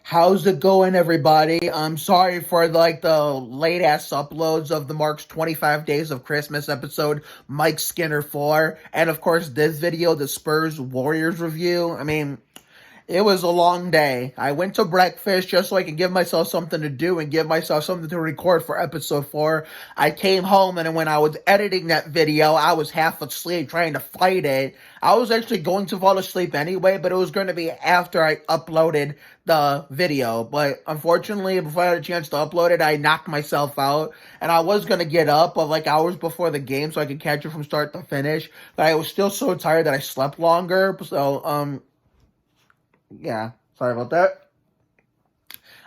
How's it going, everybody? I'm sorry for the late ass uploads of the Mark's 25 Days of Christmas episode, Mike Skinner 4, and of course this video, the Spurs Warriors review. It was a long day. I went to breakfast just so I could give myself something to do and give myself something to record for episode 4. I came home and when I was editing that video, I was half asleep trying to fight it. I was actually going to fall asleep anyway, but it was going to be after I uploaded the video. But unfortunately, before I had a chance to upload it, I knocked myself out. And I was going to get up hours before the game so I could catch it from start to finish. But I was still so tired that I slept longer. So, yeah, sorry about that.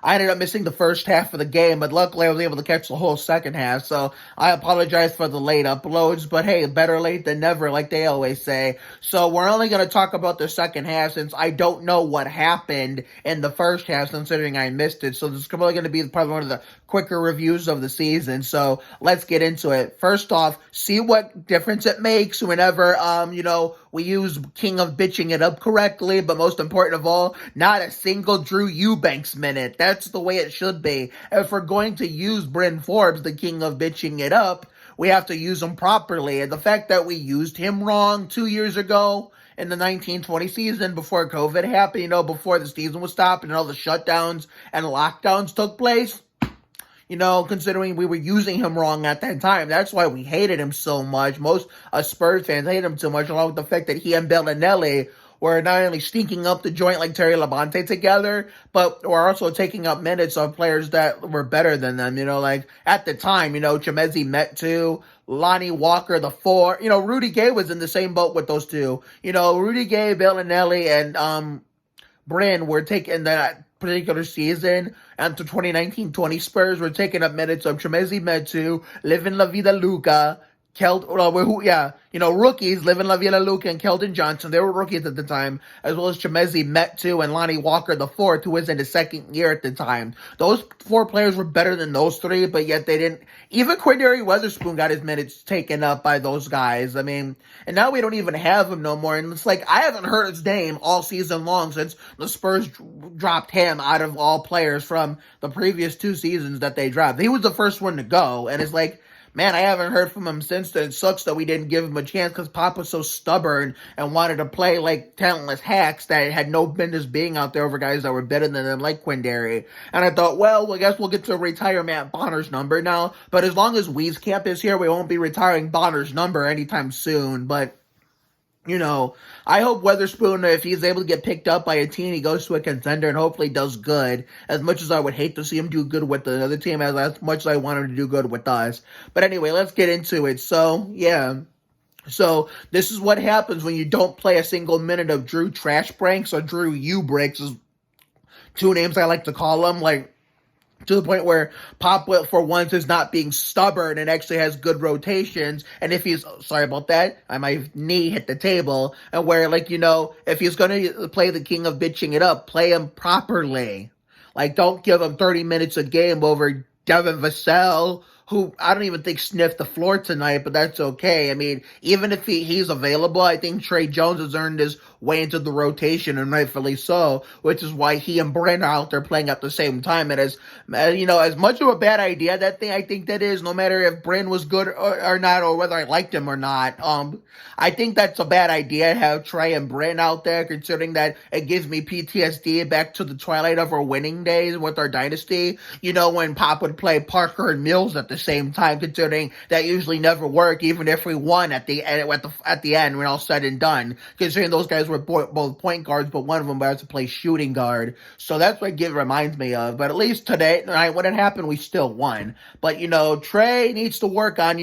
I ended up missing the first half of the game, but luckily I was able to catch the whole second half, so I apologize for the late uploads, but hey, better late than never, like they always say. So we're only going to talk about the second half since I don't know what happened in the first half, considering I missed it, so this is probably going to be probably one of the quicker reviews of the season, so let's get into it. First off, see what difference it makes whenever, we use King of Bitching It Up correctly, but most important of all, not a single Drew Eubanks minute. That's the way it should be. If we're going to use Bryn Forbes, the King of Bitching It Up, we have to use him properly. And the fact that we used him wrong 2 years ago in the 1920 season before COVID happened, before the season was stopped and all the shutdowns and lockdowns took place, considering we were using him wrong at that time. That's why we hated him so much. Most Spurs fans hated him so much, along with the fact that he and Bellinelli were not only stinking up the joint like Terry Labonte together, but were also taking up minutes of players that were better than them. At the time, Chemezi Metu, Lonnie Walker, the 4. Rudy Gay was in the same boat with those two. Rudy Gay, Bellinelli, and Bryn were taking that particular season, and to 2019-20 Spurs were taking up minutes of Chemezi Metu, Livin La Vida Luca, rookies, Livin La Vida Luca and Keldon Johnson. They were rookies at the time, as well as Chemezi Metu and Lonnie Walker the 4th, who was in his second year at the time. Those 4 players were better than those 3, but yet they didn't. Even Quindary Weatherspoon got his minutes taken up by those guys. And now we don't even have him no more. And it's like, I haven't heard his name all season long since the Spurs dropped him out of all players from the previous 2 seasons that they dropped. He was the first one to go, and it's like, man, I haven't heard from him since then. It sucks that we didn't give him a chance because Pop was so stubborn and wanted to play like talentless hacks that had no business being out there over guys that were better than them, like Quindary. And I thought, well, I guess we'll get to retire Matt Bonner's number now. But as long as Wieskamp is here, we won't be retiring Bonner's number anytime soon. But I hope Weatherspoon, if he's able to get picked up by a team, he goes to a contender and hopefully does good. As much as I would hate to see him do good with the other team, as much as I want him to do good with us. But anyway, let's get into it. So, yeah. So, this is what happens when you don't play a single minute of Drew Trash Pranks or Drew U-Breaks, is 2 names I like to call them, to the point where Pop, for once, is not being stubborn and actually has good rotations. And if he's, sorry about that, my knee hit the table. And where, if he's going to play the King of Bitching It Up, play him properly. Don't give him 30 minutes a game over Devin Vassell, who I don't even think sniffed the floor tonight, but that's okay. Even if he's available, I think Trey Jones has earned his way into the rotation, and rightfully so, which is why he and Bryn are out there playing at the same time. And as much of a bad idea I think that is, no matter if Bryn was good or not, or whether I liked him or not, I think that's a bad idea to have Trey and Bryn out there, considering that it gives me PTSD back to the twilight of our winning days with our dynasty, when Pop would play Parker and Mills at the same time, considering that usually never worked, even if we won at the end when all said and done, considering those guys were both point guards, but one of them has to play shooting guard. So that's what it reminds me of. But at least today, when it happened, we still won. But, Trey needs to work on,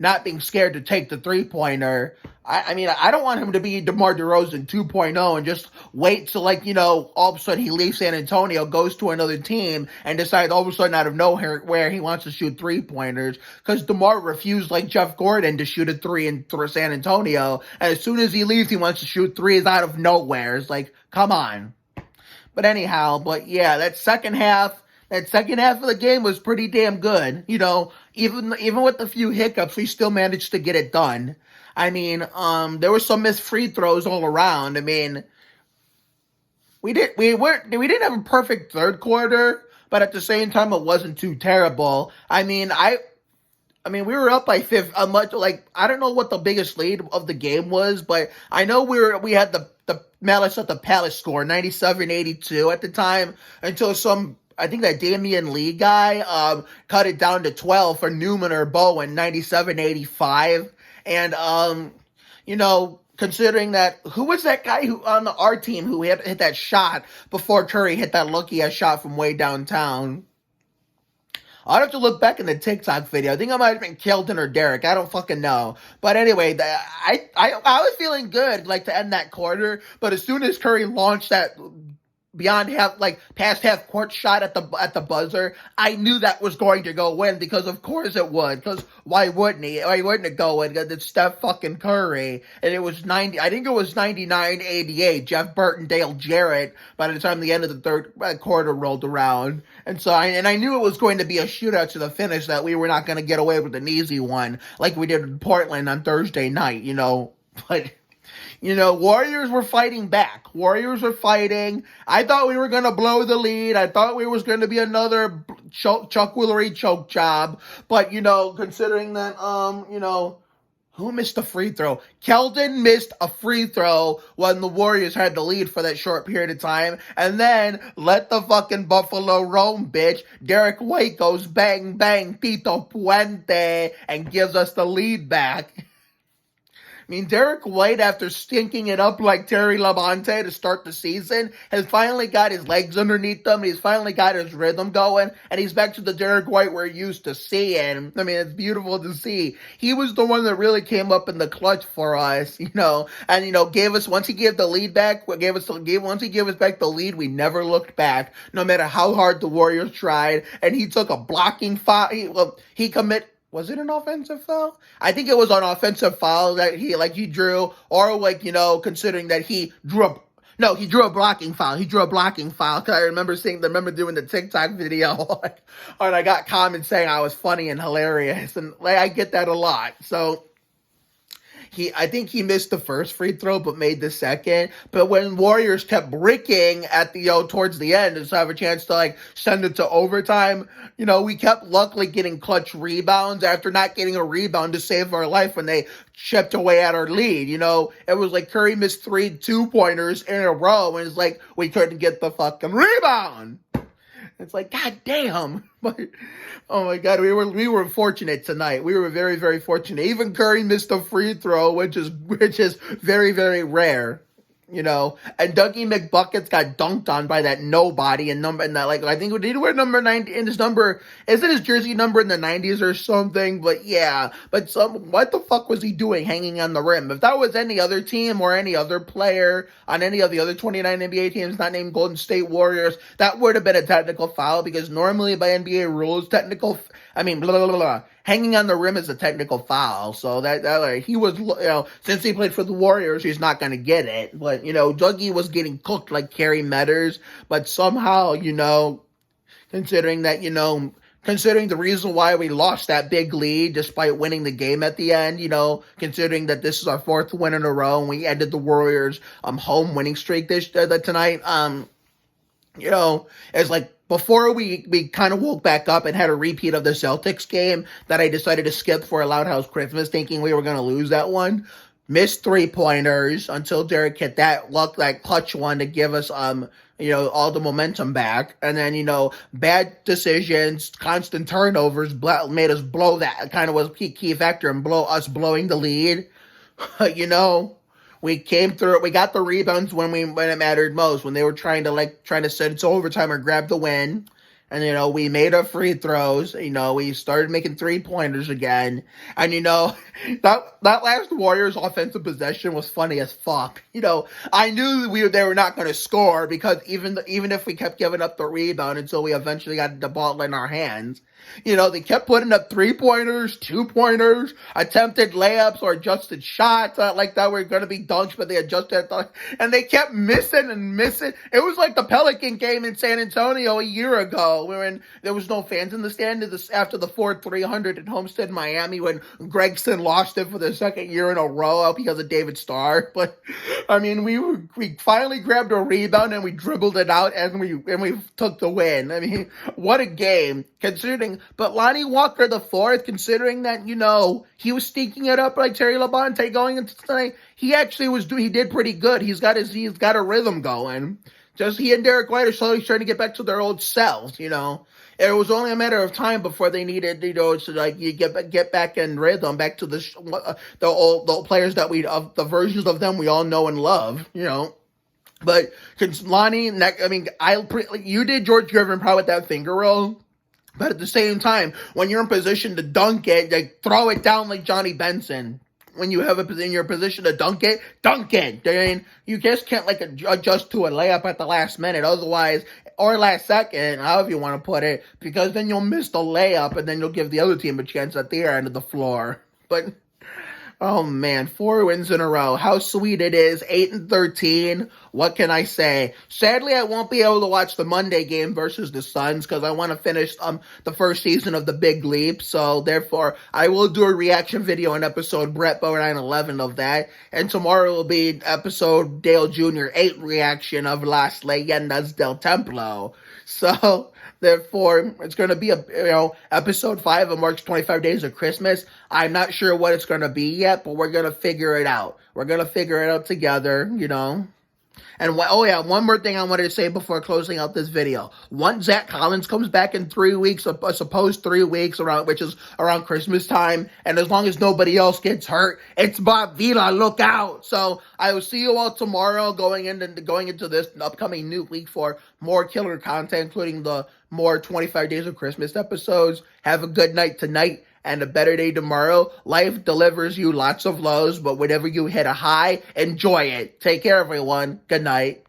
not being scared to take the three-pointer. I don't want him to be DeMar DeRozan 2.0 and just wait till, all of a sudden he leaves San Antonio, goes to another team, and decides all of a sudden out of nowhere where he wants to shoot three-pointers. Because DeMar refused, like Jeff Gordon, to shoot a 3 in San Antonio. And as soon as he leaves, he wants to shoot threes out of nowhere. It's like, come on. But anyhow, that second half of the game was pretty damn good. Even with a few hiccups, we still managed to get it done. There were some missed free throws all around. We didn't have a perfect third quarter, but at the same time, it wasn't too terrible. I mean, we were up by fifth. Much like I don't know what the biggest lead of the game was, but I know we had the Malice at the Palace score 97-82 at the time until I think that Damian Lee guy cut it down to 12 for Newman or Bowen 97-85, and considering that who was that guy who on our team who hit that shot before Curry hit that lucky ass shot from way downtown. I'd have to look back in the TikTok video. I think I might have been Kelton or Derek. I don't fucking know. But anyway, I was feeling good, like, to end that quarter. But as soon as Curry launched that beyond half, like, past half court shot at the buzzer, I knew that was going to go in, because of course it would. Because why wouldn't he? Why wouldn't it go in? Because it's Steph fucking Curry. And it was 90, I think it was 99-88. Jeff Burton, Dale Jarrett, by the time the end of the third quarter rolled around. And so I knew it was going to be a shootout to the finish, that we were not going to get away with an easy one like we did in Portland on Thursday night, But Warriors were fighting back. Warriors were fighting. I thought we were going to blow the lead. I thought we was going to be another Chuck Woolery choke job. But, considering that, who missed the free throw? Keldon missed a free throw when the Warriors had the lead for that short period of time. And then, let the fucking Buffalo roam, bitch. Derek White goes bang, bang, Tito Puente, and gives us the lead back. I mean, Derek White, after stinking it up like Terry Labonte to start the season, has finally got his legs underneath him. He's finally got his rhythm going, and he's back to the Derek White we're used to seeing. I mean, it's beautiful to see. He was the one that really came up in the clutch for us, and gave us, once he gave the lead back, once he gave us back the lead, we never looked back, no matter how hard the Warriors tried. And he took a blocking foul. Was it an offensive foul? I think it was an offensive foul that he drew, or considering that he drew a blocking foul. He drew a blocking foul. Cause I remember doing the TikTok video, and I got comments saying I was funny and hilarious, and I get that a lot. So I think he missed the first free throw, but made the second. But when Warriors kept bricking at towards the end, to have a chance to send it to overtime, we kept luckily getting clutch rebounds after not getting a rebound to save our life when they chipped away at our lead. It was like Curry missed 3 2-pointers in a row, and it's we couldn't get the fucking rebound. It's God damn. But, oh my God, we were fortunate tonight. We were very, very fortunate. Even Curry missed a free throw, which is very, very rare. And Dougie McBuckets got dunked on by that nobody I think did he wear number 90 in his number? Is it his jersey number in the 90s or something? But yeah, what the fuck was he doing hanging on the rim? If that was any other team or any other player on any of the other 29 NBA teams not named Golden State Warriors, that would have been a technical foul, because normally by NBA rules, hanging on the rim is a technical foul. So that he was, since he played for the Warriors, he's not going to get it. But, Dougie was getting cooked like Kerry Metters. But somehow, considering the reason why we lost that big lead despite winning the game at the end, considering that this is our 4th win in a row and we ended the Warriors home winning streak tonight, it's before we kind of woke back up and had a repeat of the Celtics game that I decided to skip for a Loud House Christmas, thinking we were going to lose that one. Missed 3-pointers until Derek hit that clutch one to give us, all the momentum back. And then, bad decisions, constant turnovers made us blow that. Kind of was a key factor in blowing the lead. We came through. We got the rebounds when it mattered most, when they were trying to send it to overtime or grab the win. And, we made our free throws. We started making 3-pointers again. And, that last Warriors offensive possession was funny as fuck. I knew they were not going to score, because even if we kept giving up the rebound until we eventually got the ball in our hands, they kept putting up 3-pointers, 2-pointers, attempted layups or adjusted shots that were going to be dunks, but they adjusted, and they kept missing and missing. It was like the Pelican game in San Antonio a year ago. row. When there was no fans in the stand after the 4-300 at Homestead, Miami, when Gregson lost it for the second year in a row because of David Starr. But I mean, we finally grabbed a rebound and we dribbled it out and we took the win. I mean, what a game considering. But Lonnie Walker the fourth, considering that he was sneaking it up like Terry Labonte going into tonight. He did pretty good. He's got a rhythm going. Just he and Derek White are slowly trying to get back to their old selves. It was only a matter of time before they needed, to you get back in rhythm, back to the old players the versions of them we all know and love. But Lonnie, you did George Gervin probably with that finger roll. But at the same time, when you're in position to dunk it, throw it down like Johnny Benson. When you have in your position to dunk it. I mean, you just can't adjust to a layup at the last minute, otherwise, or last second, however you want to put it, because then you'll miss the layup and then you'll give the other team a chance at their end of the floor. But oh man, 4 wins in a row. How sweet it is. 8-13. What can I say? Sadly, I won't be able to watch the Monday game versus the Suns because I want to finish the first season of The Big Leap. So therefore, I will do a reaction video on episode Brett Bow 9/11 of that. And tomorrow will be episode Dale Jr. 8 reaction of Las Leyendas del Templo. So therefore, it's going to be episode 5 of Mark's 25 Days of Christmas. I'm not sure what it's going to be yet, but we're going to figure it out. We're going to figure it out together, And one more thing I wanted to say before closing out this video. Once Zach Collins comes back in 3 weeks, a supposed 3 weeks, which is around Christmas time, and as long as nobody else gets hurt, it's Bob Vila, look out. So I will see you all tomorrow going into this upcoming new week for more killer content, including the more 25 Days of Christmas episodes. Have a good night tonight and a better day tomorrow. Life delivers you lots of lows, but whenever you hit a high, enjoy it. Take care, everyone. Good night.